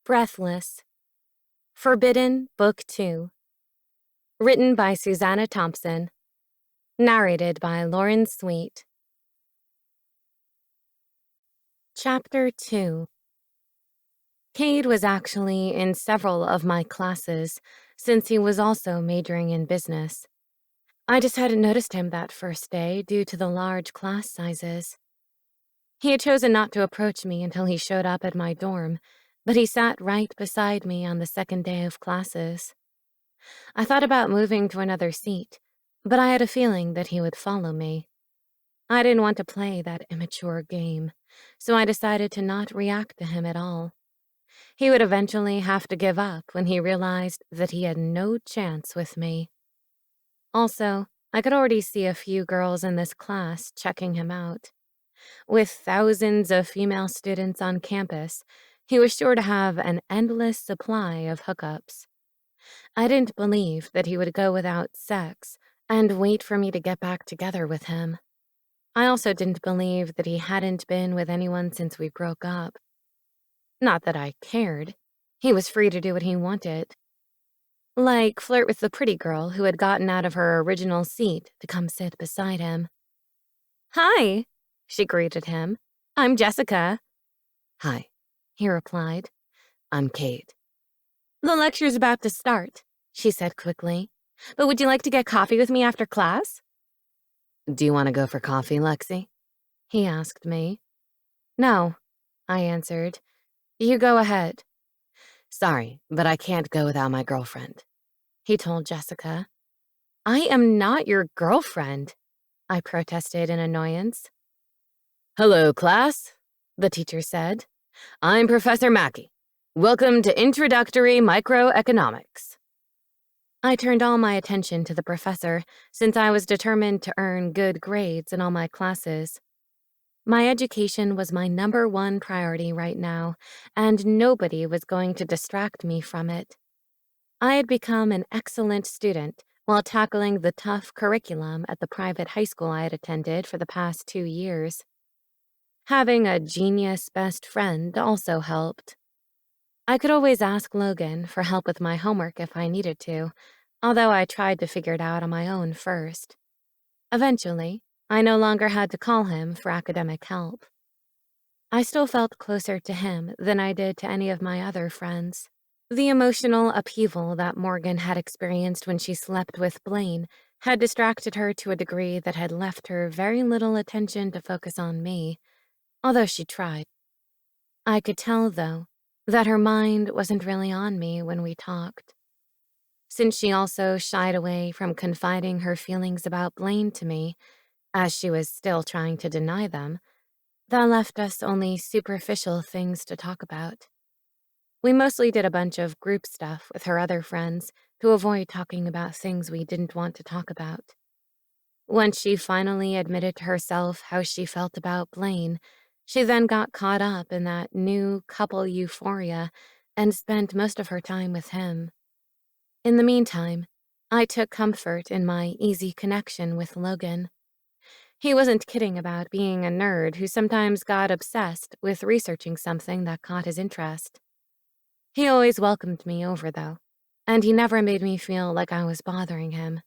Breathless. Forbidden, Book 2. Written by Susanna Thompson. Narrated by Lauren Sweet. Chapter 2. Cade was actually in several of my classes, since he was also majoring in business. I just hadn't noticed him that first day due to the large class sizes. He had chosen not to approach me until he showed up at my dorm, but he sat right beside me on the second day of classes. I thought about moving to another seat, but I had a feeling that he would follow me. I didn't want to play that immature game, so I decided to not react to him at all. He would eventually have to give up when he realized that he had no chance with me. Also, I could already see a few girls in this class checking him out. With thousands of female students on campus, he was sure to have an endless supply of hookups. I didn't believe that he would go without sex and wait for me to get back together with him. I also didn't believe that he hadn't been with anyone since we broke up. Not that I cared. He was free to do what he wanted. Like flirt with the pretty girl who had gotten out of her original seat to come sit beside him. "Hi," she greeted him. "I'm Jessica." "Hi," he replied. "I'm Cade." "The lecture's about to start," she said quickly. "But would you like to get coffee with me after class?" "Do you want to go for coffee, Lexie?" he asked me. "No," I answered. "You go ahead." "Sorry, but I can't go without my girlfriend," he told Jessica. "I am not your girlfriend," I protested in annoyance. "Hello, class," the teacher said. "I'm Professor Mackey. Welcome to Introductory Microeconomics." I turned all my attention to the professor since I was determined to earn good grades in all my classes. My education was my #1 priority right now, and nobody was going to distract me from it. I had become an excellent student while tackling the tough curriculum at the private high school I had attended for the past 2 years. Having a genius best friend also helped. I could always ask Logan for help with my homework if I needed to, although I tried to figure it out on my own first. Eventually, I no longer had to call him for academic help. I still felt closer to him than I did to any of my other friends. The emotional upheaval that Morgan had experienced when she slept with Blaine had distracted her to a degree that had left her very little attention to focus on me, although she tried. I could tell, though, that her mind wasn't really on me when we talked. Since she also shied away from confiding her feelings about Blaine to me, as she was still trying to deny them, that left us only superficial things to talk about. We mostly did a bunch of group stuff with her other friends to avoid talking about things we didn't want to talk about. Once she finally admitted to herself how she felt about Blaine, she then got caught up in that new couple euphoria and spent most of her time with him. In the meantime, I took comfort in my easy connection with Logan. He wasn't kidding about being a nerd who sometimes got obsessed with researching something that caught his interest. He always welcomed me over, though, and he never made me feel like I was bothering him.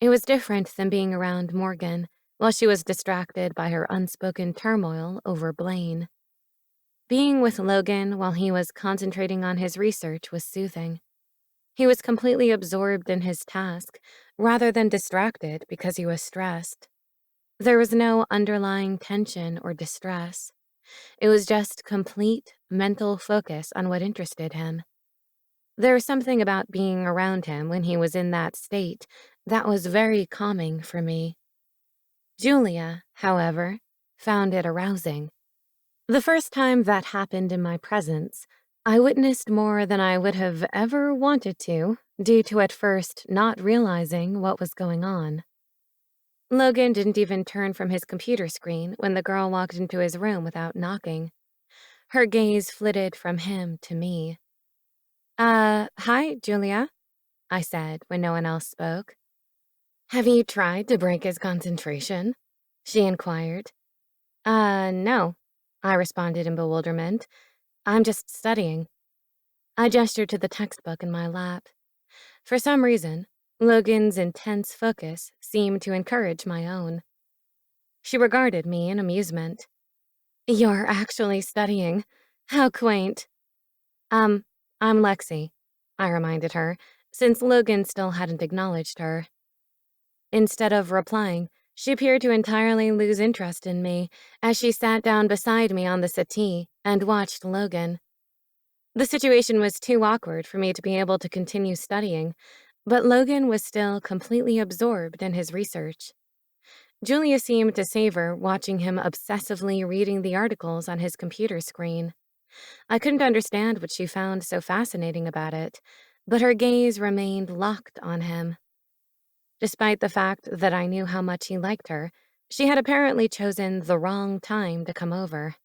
It was different than being around Morgan while she was distracted by her unspoken turmoil over Blaine. Being with Logan while he was concentrating on his research was soothing. He was completely absorbed in his task rather than distracted because he was stressed. There was no underlying tension or distress. It was just complete mental focus on what interested him. There was something about being around him when he was in that state that was very calming for me. Julia, however, found it arousing. The first time that happened in my presence, I witnessed more than I would have ever wanted to, due to at first not realizing what was going on. Logan didn't even turn from his computer screen when the girl walked into his room without knocking. Her gaze flitted from him to me. Hi, Julia," I said when no one else spoke. "Have you tried to break his concentration?" she inquired. No," I responded in bewilderment. "I'm just studying." I gestured to the textbook in my lap. For some reason, Logan's intense focus seemed to encourage my own. She regarded me in amusement. "You're actually studying. How quaint." Um, I'm Lexie," I reminded her, since Logan still hadn't acknowledged her. Instead of replying, she appeared to entirely lose interest in me as she sat down beside me on the settee and watched Logan. The situation was too awkward for me to be able to continue studying, but Logan was still completely absorbed in his research. Julia seemed to savor watching him obsessively reading the articles on his computer screen. I couldn't understand what she found so fascinating about it, but her gaze remained locked on him. Despite the fact that I knew how much he liked her, she had apparently chosen the wrong time to come over.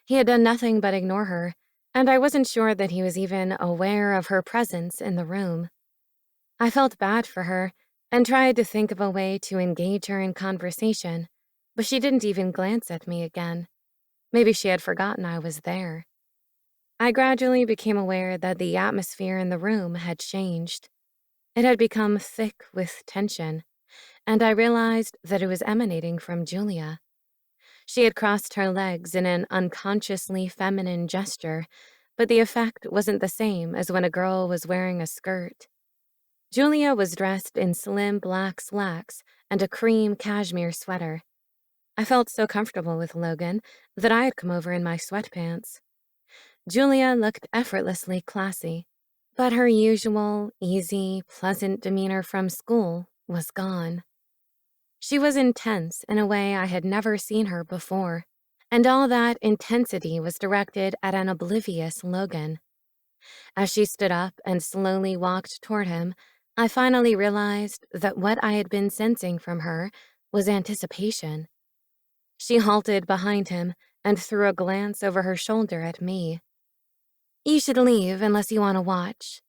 He had done nothing but ignore her, and I wasn't sure that he was even aware of her presence in the room. I felt bad for her and tried to think of a way to engage her in conversation, but she didn't even glance at me again. Maybe she had forgotten I was there. I gradually became aware that the atmosphere in the room had changed. It had become thick with tension, and I realized that it was emanating from Julia. She had crossed her legs in an unconsciously feminine gesture, but the effect wasn't the same as when a girl was wearing a skirt. Julia was dressed in slim black slacks and a cream cashmere sweater. I felt so comfortable with Logan that I had come over in my sweatpants. Julia looked effortlessly classy, but her usual, easy, pleasant demeanor from school was gone. She was intense in a way I had never seen her before, and all that intensity was directed at an oblivious Logan. As she stood up and slowly walked toward him, I finally realized that what I had been sensing from her was anticipation. She halted behind him and threw a glance over her shoulder at me. "You should leave unless you want to watch."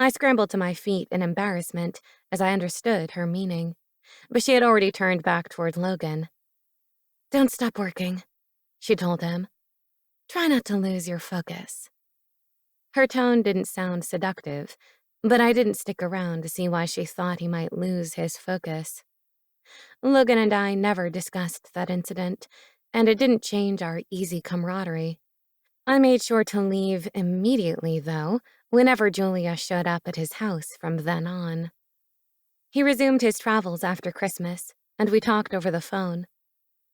I scrambled to my feet in embarrassment as I understood her meaning, but she had already turned back toward Logan. "Don't stop working," she told him. "Try not to lose your focus." Her tone didn't sound seductive, but I didn't stick around to see why she thought he might lose his focus. Logan and I never discussed that incident, and it didn't change our easy camaraderie. I made sure to leave immediately, though, whenever Julia showed up at his house from then on. He resumed his travels after Christmas, and we talked over the phone.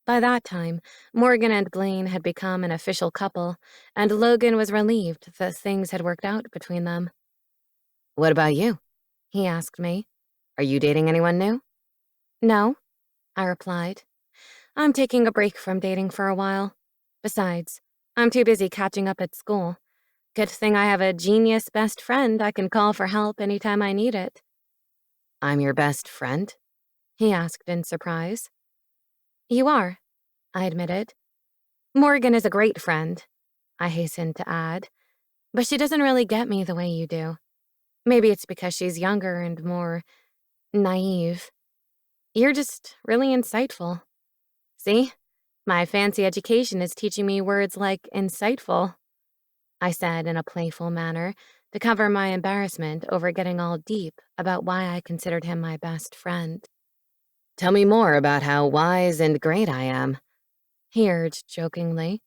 By that time, Morgan and Blaine had become an official couple, and Logan was relieved that things had worked out between them. What about you? He asked me. Are you dating anyone new? "No," I replied. "I'm taking a break from dating for a while. Besides, I'm too busy catching up at school. Good thing I have a genius best friend I can call for help anytime I need it." I'm your best friend? He asked in surprise. "You are," I admitted. "Morgan is a great friend," I hastened to add, "but she doesn't really get me the way you do. Maybe it's because she's younger and more naive. You're just really insightful. See? My fancy education is teaching me words like insightful," I said in a playful manner to cover my embarrassment over getting all deep about why I considered him my best friend. Tell me more about how wise and great I am. He urged jokingly.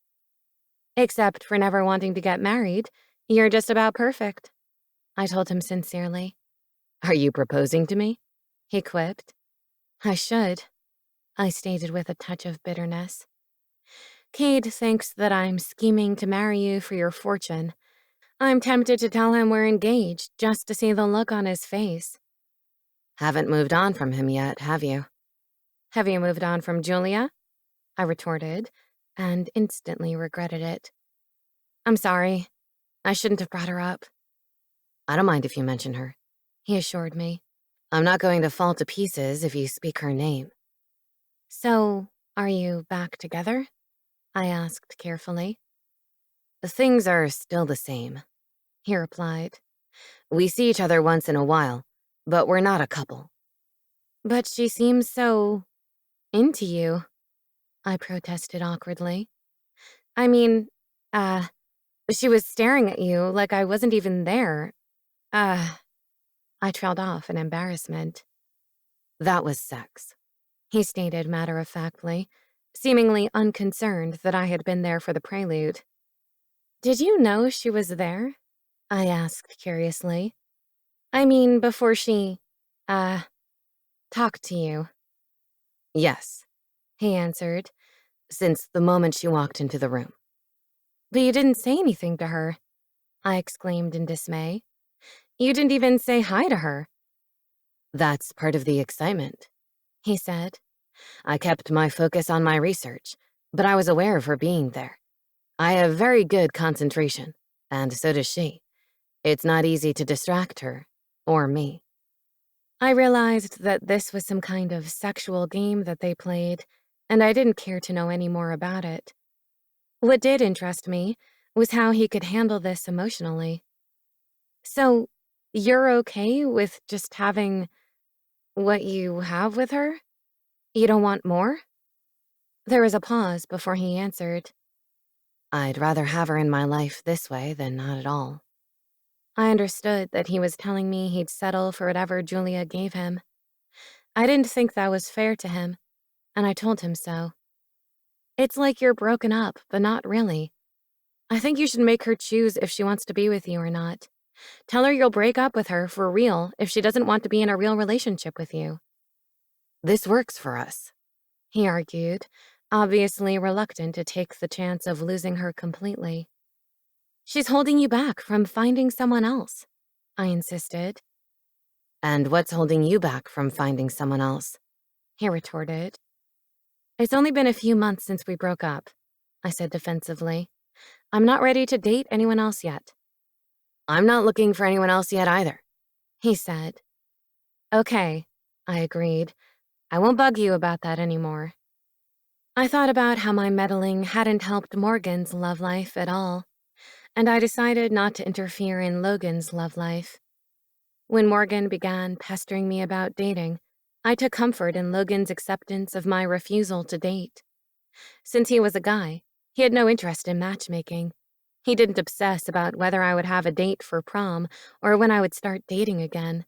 "Except for never wanting to get married, you're just about perfect," I told him sincerely. Are you proposing to me? He quipped. "I should," I stated with a touch of bitterness. "Cade thinks that I'm scheming to marry you for your fortune. I'm tempted to tell him we're engaged just to see the look on his face." Haven't moved on from him yet, have you? "Have you moved on from Julia?" I retorted, and instantly regretted it. "I'm sorry. I shouldn't have brought her up," I don't mind if you mention her. he assured me. I'm not going to fall to pieces if you speak her name. "So, are you back together?" I asked carefully. Things are still the same. He replied. We see each other once in a while, but we're not a couple. "But she seems so into you," I protested awkwardly. "I mean, uh, She was staring at you like I wasn't even there. Uh, I trailed off in embarrassment. That was sex. He stated matter-of-factly, seemingly unconcerned that I had been there for the prelude. Did you know she was there? I asked curiously. I mean, before she, uh, talked to you. Yes, He answered. since the moment she walked into the room. But you didn't say anything to her, I exclaimed in dismay. You didn't even say hi to her, That's part of the excitement. he said. I kept my focus on my research, but I was aware of her being there. I have very good concentration, and so does she. It's not easy to distract her, or me. I realized that this was some kind of sexual game that they played, and I didn't care to know any more about it. What did interest me was how he could handle this emotionally. So, you're okay with just having what you have with her? You don't want more? There was a pause before he answered. I'd rather have her in my life this way than not at all. I understood that he was telling me he'd settle for whatever Julia gave him. I didn't think that was fair to him, and I told him so. It's like you're broken up, but not really. I think you should make her choose if she wants to be with you or not. Tell her you'll break up with her for real if she doesn't want to be in a real relationship with you, This works for us. he argued, obviously reluctant to take the chance of losing her completely. She's holding you back from finding someone else, I insisted. And what's holding you back from finding someone else? He retorted. It's only been a few months since we broke up, I said defensively. I'm not ready to date anyone else yet, I'm not looking for anyone else yet either. he said. Okay, I agreed. I won't bug you about that anymore. I thought about how my meddling hadn't helped Morgan's love life at all, and I decided not to interfere in Logan's love life. When Morgan began pestering me about dating, I took comfort in Logan's acceptance of my refusal to date. Since he was a guy, he had no interest in matchmaking. He didn't obsess about whether I would have a date for prom or when I would start dating again.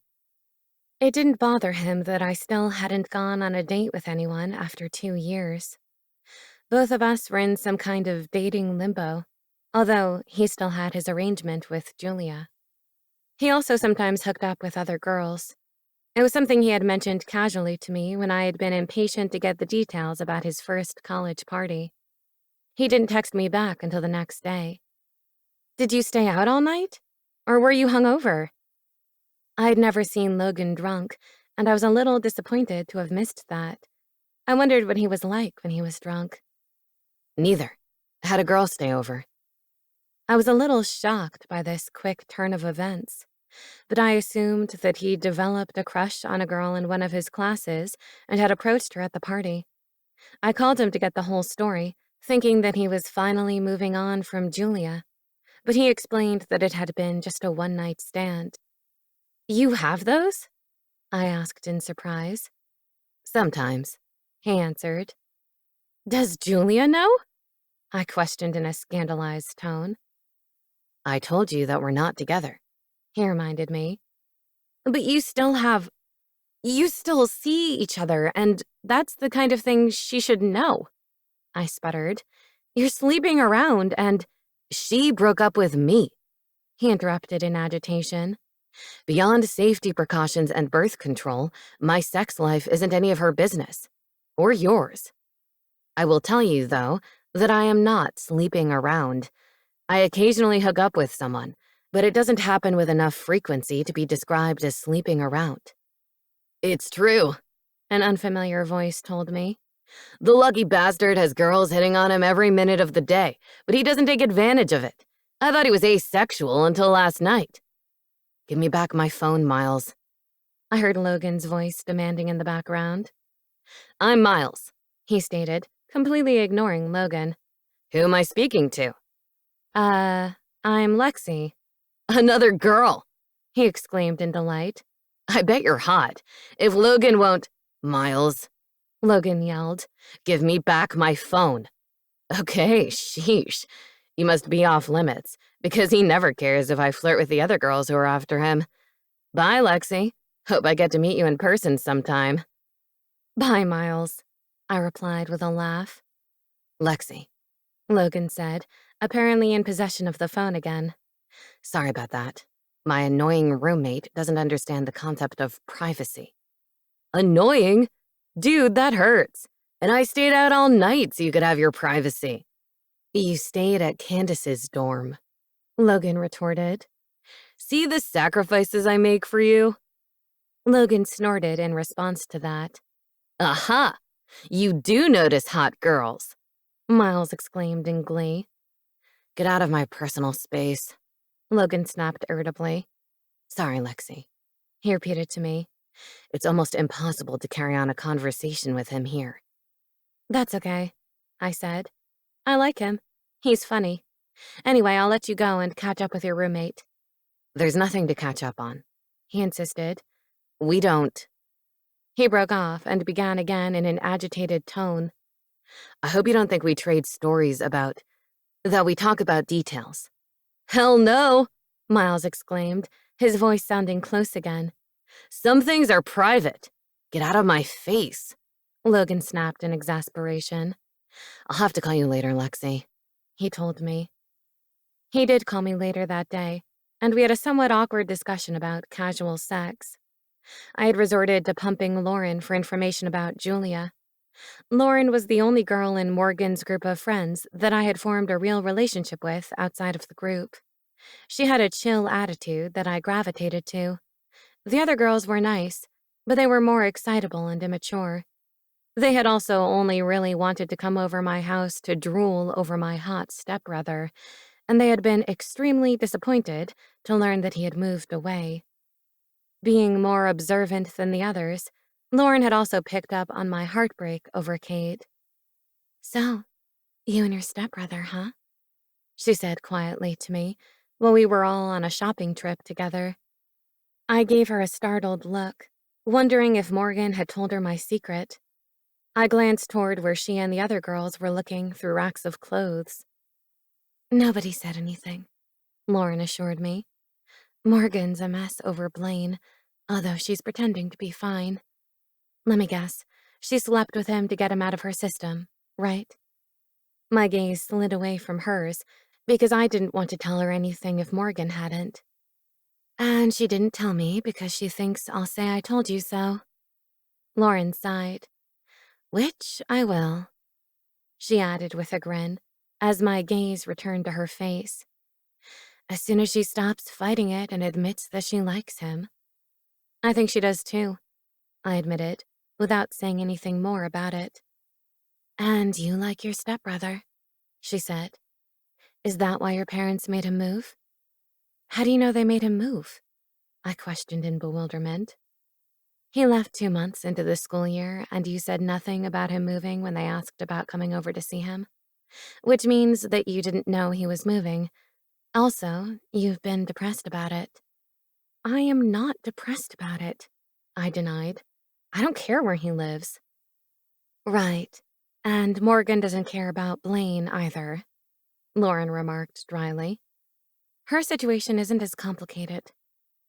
It didn't bother him that I still hadn't gone on a date with anyone after 2 years. Both of us were in some kind of dating limbo, although he still had his arrangement with Julia. He also sometimes hooked up with other girls. It was something he had mentioned casually to me when I had been impatient to get the details about his first college party. He didn't text me back until the next day. Did you stay out all night? Or were you hungover? I'd never seen Logan drunk, and I was a little disappointed to have missed that. I wondered what he was like when he was drunk. Neither. Had a girl stay over. I was a little shocked by this quick turn of events, but I assumed that he'd developed a crush on a girl in one of his classes and had approached her at the party. I called him to get the whole story, thinking that he was finally moving on from Julia, but he explained that it had been just a one-night stand. You have those? I asked in surprise. Sometimes. He answered. Does Julia know? I questioned in a scandalized tone. I told you that we're not together. He reminded me. But you still see each other, and that's the kind of thing she should know, I sputtered. You're sleeping around, and She broke up with me. he interrupted in agitation. Beyond safety precautions and birth control, my sex life isn't any of her business. Or yours. I will tell you, though, that I am not sleeping around. I occasionally hook up with someone, but it doesn't happen with enough frequency to be described as sleeping around. It's true, An unfamiliar voice told me. the lucky bastard has girls hitting on him every minute of the day, but he doesn't take advantage of it. I thought he was asexual until last night. Give me back my phone, Miles. I heard Logan's voice demanding in the background. I'm Miles. He stated, completely ignoring Logan. Who am I speaking to? I'm Lexie, Another girl. he exclaimed in delight. I bet you're hot. If Logan won't... Miles, Logan yelled. give me back my phone. Okay, sheesh. He must be off limits, because he never cares if I flirt with the other girls who are after him. Bye, Lexie. Hope I get to meet you in person sometime. Bye, Miles, I replied with a laugh. Lexie. Logan said, apparently in possession of the phone again. Sorry about that. My annoying roommate doesn't understand the concept of privacy. Annoying? Dude, that hurts. And I stayed out all night so you could have your privacy. You stayed at Candace's dorm, Logan retorted. See the sacrifices I make for you? Logan snorted in response to that. Aha! You do notice hot girls, Miles exclaimed in glee. Get out of my personal space, Logan snapped irritably. Sorry, Lexie. He repeated to me. It's almost impossible to carry on a conversation with him here. That's okay, I said. I like him. He's funny. Anyway, I'll let you go and catch up with your roommate. There's nothing to catch up on, he insisted. We don't. He broke off and began again in an agitated tone. I hope you don't think we trade stories that we talk about details. Hell no, Miles exclaimed, his voice sounding close again. Some things are private. Get out of my face, Logan snapped in exasperation. I'll have to call you later, Lexie, he told me. He did call me later that day, and we had a somewhat awkward discussion about casual sex. I had resorted to pumping Lauren for information about Julia. Lauren was the only girl in Morgan's group of friends that I had formed a real relationship with outside of the group. She had a chill attitude that I gravitated to. The other girls were nice, but they were more excitable and immature. They had also only really wanted to come over my house to drool over my hot stepbrother, and they had been extremely disappointed to learn that he had moved away. Being more observant than the others, Lauren had also picked up on my heartbreak over Cade. So, you and your stepbrother, huh? She said quietly to me while we were all on a shopping trip together. I gave her a startled look, wondering if Morgan had told her my secret. I glanced toward where she and the other girls were looking through racks of clothes. Nobody said anything, Lauren assured me. Morgan's a mess over Blaine, although she's pretending to be fine. Let me guess, she slept with him to get him out of her system, right? My gaze slid away from hers because I didn't want to tell her anything if Morgan hadn't. And she didn't tell me because she thinks I'll say I told you so. Lauren sighed. Which I will, she added with a grin, as my gaze returned to her face. As soon as she stops fighting it and admits that she likes him. I think she does too, I admitted, without saying anything more about it. And you like your stepbrother, she said. Is that why your parents made him move? How do you know they made him move? I questioned in bewilderment. He left 2 months into the school year, and you said nothing about him moving when they asked about coming over to see him, which means that you didn't know he was moving. Also, you've been depressed about it. I am not depressed about it, I denied. I don't care where he lives. Right, and Morgan doesn't care about Blaine either, Lauren remarked dryly. Her situation isn't as complicated,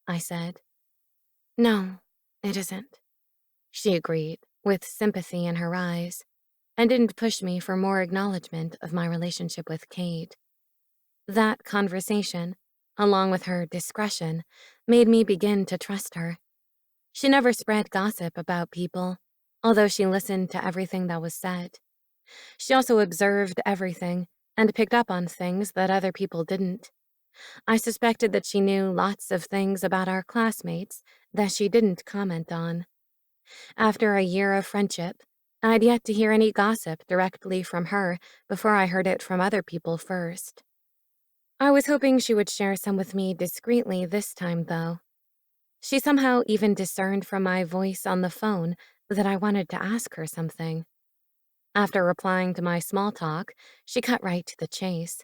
I said. No, it isn't, she agreed, with sympathy in her eyes, and didn't push me for more acknowledgement of my relationship with Cade. That conversation, along with her discretion, made me begin to trust her. She never spread gossip about people, although she listened to everything that was said. She also observed everything and picked up on things that other people didn't. I suspected that she knew lots of things about our classmates that she didn't comment on. After a year of friendship, I'd yet to hear any gossip directly from her before I heard it from other people first. I was hoping she would share some with me discreetly this time, though. She somehow even discerned from my voice on the phone that I wanted to ask her something. After replying to my small talk, she cut right to the chase.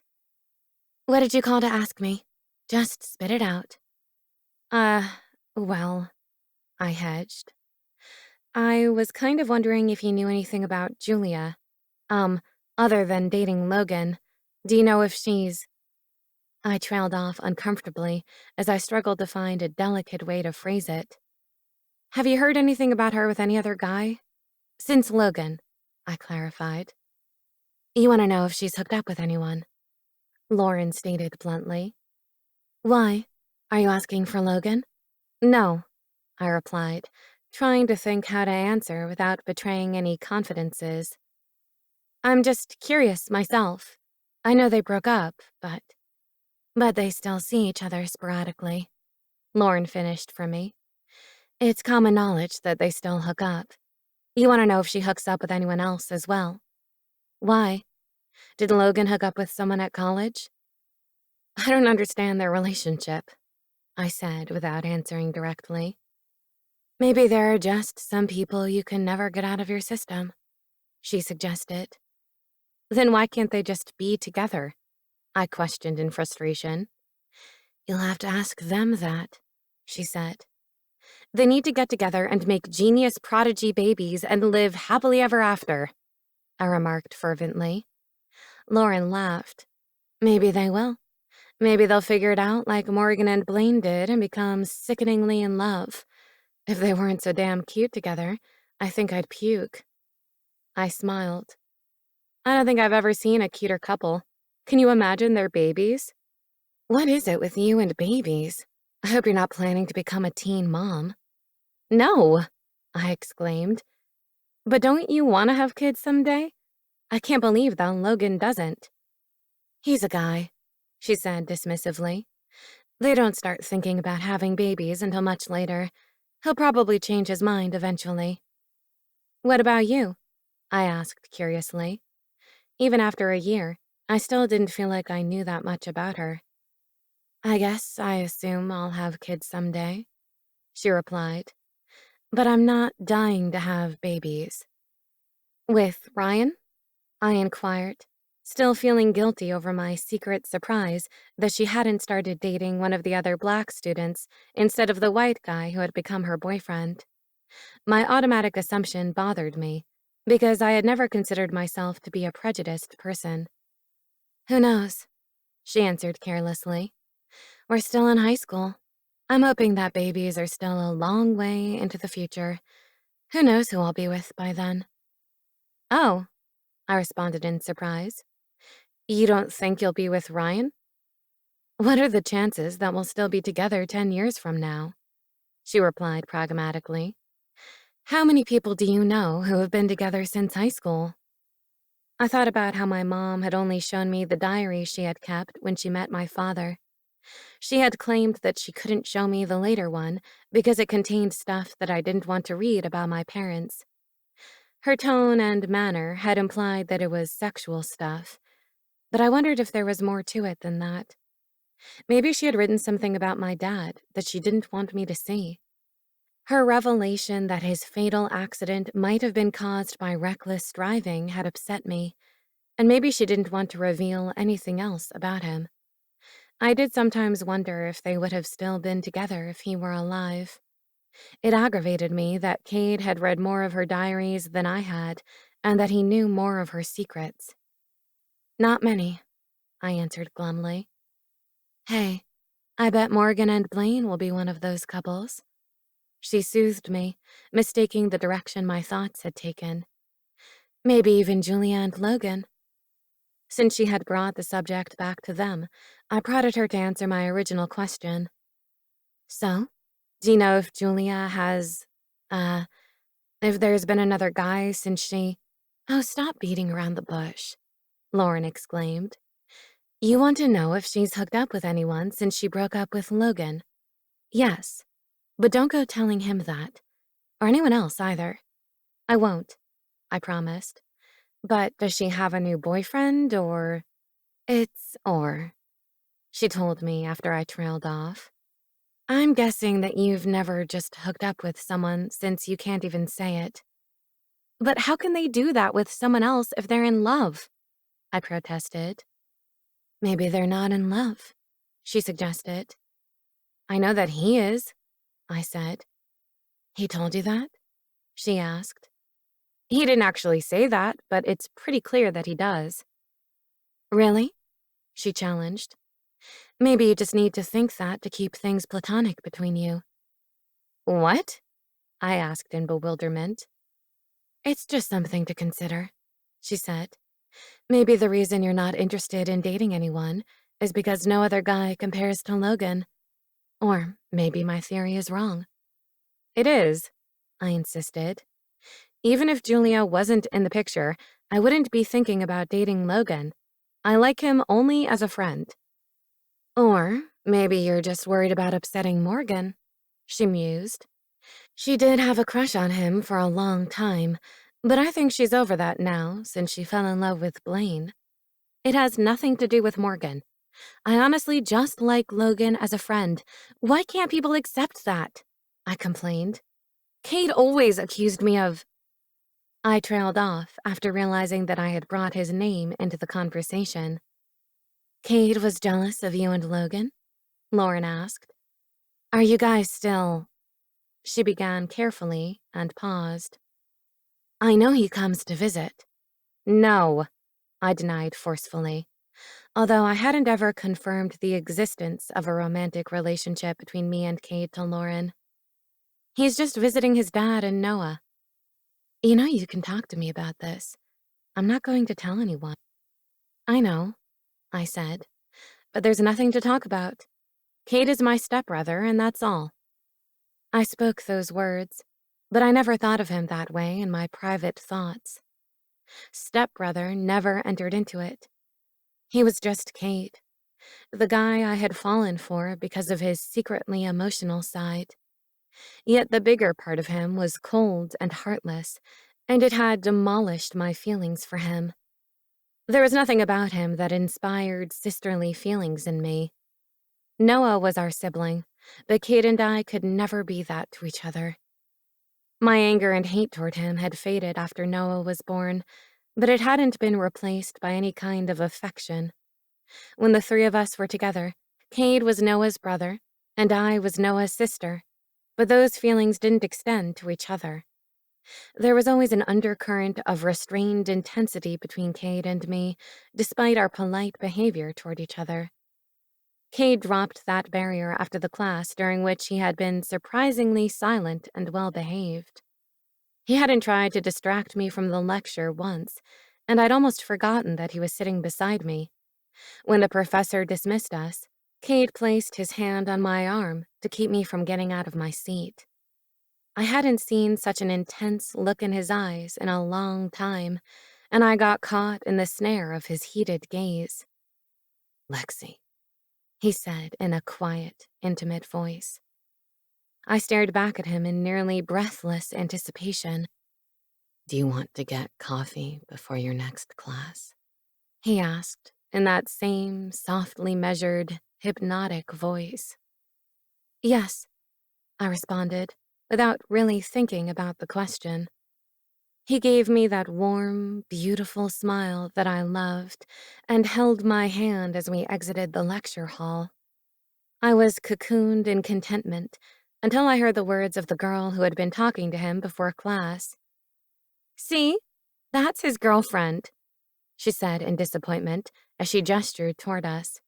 What did you call to ask me? Just spit it out. Well, I hedged. I was kind of wondering if you knew anything about Julia. Other than dating Logan, Do you know if she's— I trailed off uncomfortably as I struggled to find a delicate way to phrase it. Have you heard anything about her with any other guy? Since Logan, I clarified. You want to know if she's hooked up with anyone? Lauren stated bluntly. Why? Are you asking for Logan? No, I replied, trying to think how to answer without betraying any confidences. I'm just curious myself. I know they broke up, but they still see each other sporadically. Lauren finished for me. It's common knowledge that they still hook up. You want to know if she hooks up with anyone else as well? Why? Did Logan hook up with someone at college? I don't understand their relationship, I said without answering directly. Maybe there are just some people you can never get out of your system, she suggested. Then why can't they just be together? I questioned in frustration. You'll have to ask them that, she said. They need to get together and make genius prodigy babies and live happily ever after, I remarked fervently. Lauren laughed. Maybe they will. Maybe they'll figure it out like Morgan and Blaine did and become sickeningly in love. If they weren't so damn cute together, I think I'd puke. I smiled. I don't think I've ever seen a cuter couple. Can you imagine their babies? What is it with you and babies? I hope you're not planning to become a teen mom. No, I exclaimed. But don't you want to have kids someday? I can't believe that Logan doesn't. He's a guy, she said dismissively. They don't start thinking about having babies until much later. He'll probably change his mind eventually. What about you? I asked curiously. Even after a year, I still didn't feel like I knew that much about her. I guess I assume I'll have kids someday, she replied. But I'm not dying to have babies. With Ryan? I inquired, still feeling guilty over my secret surprise that she hadn't started dating one of the other Black students instead of the white guy who had become her boyfriend. My automatic assumption bothered me because I had never considered myself to be a prejudiced person. Who knows? She answered carelessly. We're still in high school. I'm hoping that babies are still a long way into the future. Who knows who I'll be with by then? Oh, I responded in surprise. You don't think you'll be with Ryan? What are the chances that we'll still be together 10 years from now? She replied pragmatically. How many people do you know who have been together since high school? I thought about how my mom had only shown me the diary she had kept when she met my father. She had claimed that she couldn't show me the later one because it contained stuff that I didn't want to read about my parents. Her tone and manner had implied that it was sexual stuff, but I wondered if there was more to it than that. Maybe she had written something about my dad that she didn't want me to see. Her revelation that his fatal accident might have been caused by reckless driving had upset me, and maybe she didn't want to reveal anything else about him. I did sometimes wonder if they would have still been together if he were alive. It aggravated me that Cade had read more of her diaries than I had, and that he knew more of her secrets. Not many, I answered glumly. Hey, I bet Morgan and Blaine will be one of those couples. She soothed me, mistaking the direction my thoughts had taken. Maybe even Julia and Logan. Since she had brought the subject back to them, I prodded her to answer my original question. So, do you know if Julia has, if there's been another guy since she— Oh, stop beating around the bush, Lauren exclaimed. You want to know if she's hooked up with anyone since she broke up with Logan? Yes, but don't go telling him that, or anyone else either. I won't, I promised. But does she have a new boyfriend, or— she told me after I trailed off. I'm guessing that you've never just hooked up with someone since you can't even say it. But how can they do that with someone else if they're in love? I protested. Maybe they're not in love, she suggested. I know that he is, I said. He told you that? She asked. He didn't actually say that, but it's pretty clear that he does. Really? she challenged. Maybe you just need to think that to keep things platonic between you. What? I asked in bewilderment. It's just something to consider, she said. Maybe the reason you're not interested in dating anyone is because no other guy compares to Logan. Or maybe my theory is wrong. It is, I insisted. Even if Julia wasn't in the picture, I wouldn't be thinking about dating Logan. I like him only as a friend. Or maybe you're just worried about upsetting Morgan, she mused. She did have a crush on him for a long time, but I think she's over that now since she fell in love with Blaine. It has nothing to do with Morgan. I honestly just like Logan as a friend. Why can't people accept that? I complained. Cade always accused me of... I trailed off after realizing that I had brought his name into the conversation. Cade was jealous of you and Logan? Lauren asked. Are you guys still... She began carefully and paused. I know he comes to visit. no, I denied forcefully, although I hadn't ever confirmed the existence of a romantic relationship between me and Cade to Lauren. He's just visiting his dad and Noah. You know you can talk to me about this. I'm not going to tell anyone. I know, I said, but there's nothing to talk about. Cade is my stepbrother, and that's all. I spoke those words, but I never thought of him that way in my private thoughts. Stepbrother never entered into it. He was just Cade, the guy I had fallen for because of his secretly emotional side. Yet the bigger part of him was cold and heartless, and it had demolished my feelings for him. There was nothing about him that inspired sisterly feelings in me. Noah was our sibling, but Cade and I could never be that to each other. My anger and hate toward him had faded after Noah was born, but it hadn't been replaced by any kind of affection. When the three of us were together, Cade was Noah's brother, and I was Noah's sister, but those feelings didn't extend to each other. There was always an undercurrent of restrained intensity between Cade and me, despite our polite behavior toward each other. Cade dropped that barrier after the class during which he had been surprisingly silent and well-behaved. He hadn't tried to distract me from the lecture once, and I'd almost forgotten that he was sitting beside me. When the professor dismissed us, Cade placed his hand on my arm to keep me from getting out of my seat. I hadn't seen such an intense look in his eyes in a long time, and I got caught in the snare of his heated gaze. Lexie, he said in a quiet, intimate voice. I stared back at him in nearly breathless anticipation. Do you want to get coffee before your next class? He asked in that same softly measured, hypnotic voice. Yes, I responded, without really thinking about the question. He gave me that warm, beautiful smile that I loved and held my hand as we exited the lecture hall. I was cocooned in contentment until I heard the words of the girl who had been talking to him before class. See, that's his girlfriend, she said in disappointment as she gestured toward us.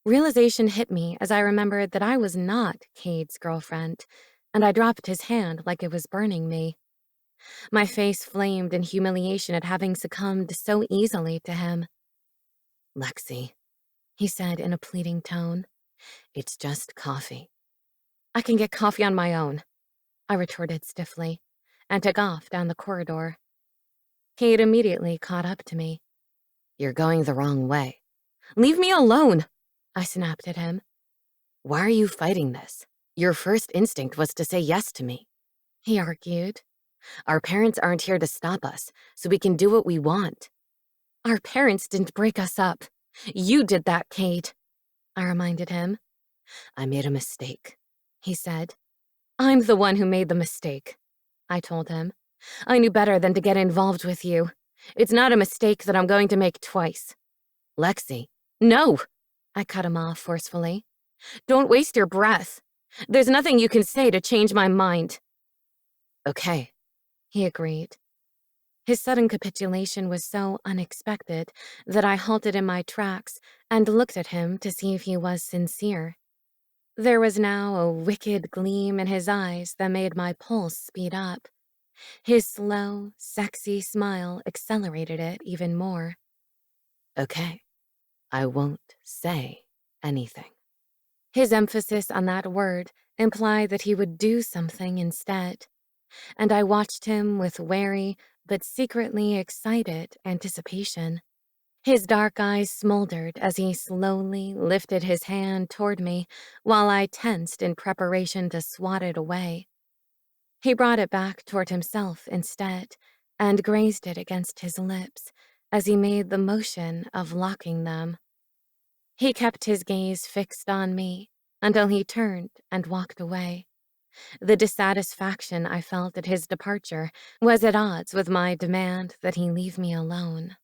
Realization hit me as I remembered that I was not Cade's girlfriend, and I dropped his hand like it was burning me. My face flamed in humiliation at having succumbed so easily to him. Lexie, He said in a pleading tone. it's just coffee. I can get coffee on my own, I retorted stiffly, and took off down the corridor. Cade immediately caught up to me. You're going the wrong way. Leave me alone, I snapped at him. Why are you fighting this? Your first instinct was to say yes to me, he argued. Our parents aren't here to stop us, so we can do what we want. Our parents didn't break us up. You did that, Cade, I reminded him. I made a mistake, he said. I'm the one who made the mistake, I told him. I knew better than to get involved with you. It's not a mistake that I'm going to make twice. Lexie. No, I cut him off forcefully. Don't waste your breath. There's nothing you can say to change my mind. Okay, He agreed. His sudden capitulation was so unexpected that I halted in my tracks and looked at him to see if he was sincere. There was now a wicked gleam in his eyes that made my pulse speed up. His slow, sexy smile accelerated it even more. Okay, I won't say anything. His emphasis on that word implied that he would do something instead, and I watched him with wary but secretly excited anticipation. His dark eyes smoldered as he slowly lifted his hand toward me while I tensed in preparation to swat it away. He brought it back toward himself instead and grazed it against his lips as he made the motion of locking them. He kept his gaze fixed on me until he turned and walked away. The dissatisfaction I felt at his departure was at odds with my demand that he leave me alone.